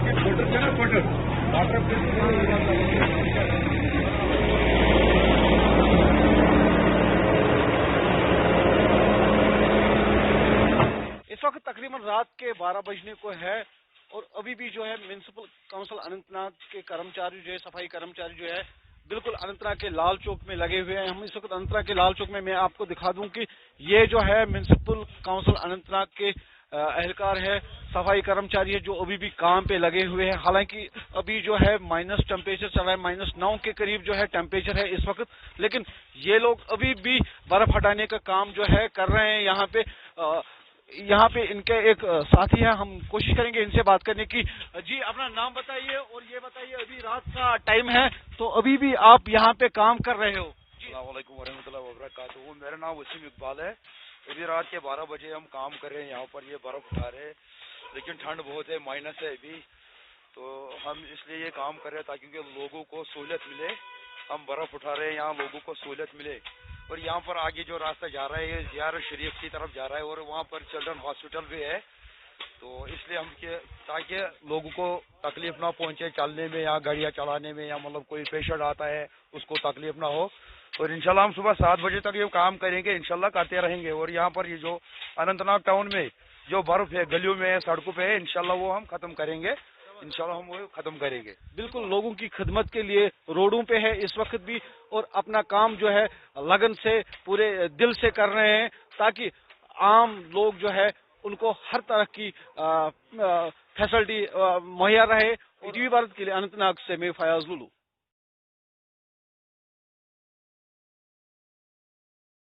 اس وقت تقریباً رات کے 12 بجنے کو ہے اور ابھی بھی جو ہے میونسپل کونسل اننت ناگ کے کرمچاری جو ہے صفائی کرمچاری جو ہے بالکل اننت ناگ کے لال چوک میں لگے ہوئے ہیں. ہم اس وقت اننت ناگ کے لال چوک میں آپ کو دکھا دوں کہ یہ جو ہے میونسپل کونسل اننت ناگ کے اہلکار ہے, صفائی کرمچاری ہے جو ابھی بھی کام پہ لگے ہوئے ہیں. حالانکہ ابھی جو ہے مائنس ٹیمپریچر چل رہا ہے, -9 کے قریب جو ہے ٹیمپریچر ہے اس وقت, لیکن یہ لوگ ابھی بھی برف ہٹانے کا کام جو ہے کر رہے ہیں. یہاں پہ ان کے ایک ساتھی ہیں, ہم کوشش کریں گے ان سے بات کرنے کی. جی اپنا نام بتائیے اور یہ بتائیے ابھی رات کا ٹائم ہے تو ابھی بھی آپ یہاں پہ کام کر رہے ہو؟ السلام علیکم ورحمۃ اللہ وبرکاتہ. میرا نام وسیم اقبال ہے. ابھی رات کے 12 بجے ہم کام کر رہے ہیں, یہاں پر یہ برف اٹھا رہے ہیں, لیکن ٹھنڈ بہت ہے, مائنس ہے ابھی, تو ہم اس لیے یہ کام کر رہے ہیں تاکہ لوگوں کو سہولت ملے. ہم برف اٹھا رہے ہیں, یہاں لوگوں کو سہولت ملے. اور یہاں پر آگے جو راستہ جا رہا ہے یہ زیارت شریف کی طرف جا رہا ہے, اور وہاں پر چلڈرن ہاسپٹل بھی ہے, تو اس لیے ہم تاکہ لوگوں کو تکلیف نہ پہنچے چلنے میں یا گاڑیاں چلانے میں, یا مطلب کوئی پیشنٹ آتا ہے اس کو تکلیف نہ ہو. اور انشاءاللہ ہم صبح 7 بجے تک یہ کام کریں گے, انشاءاللہ کرتے رہیں گے. اور یہاں پر یہ جو اننت ناگ ٹاؤن میں جو برف ہے گلیوں میں ہے, سڑکوں پہ ہے, انشاءاللہ وہ ہم ختم کریں گے. انشاءاللہ ہم وہ ختم کریں گے. بالکل لوگوں کی خدمت کے لیے روڈوں پہ ہے اس وقت بھی, اور اپنا کام جو ہے لگن سے پورے دل سے کر رہے ہیں تاکہ عام لوگ جو ہے ان کو ہر طرح کی فیسلٹی مہیا رہے. اور ٹی وی بھارت کے لیے اننت ناگ سے میں فیاض لولو.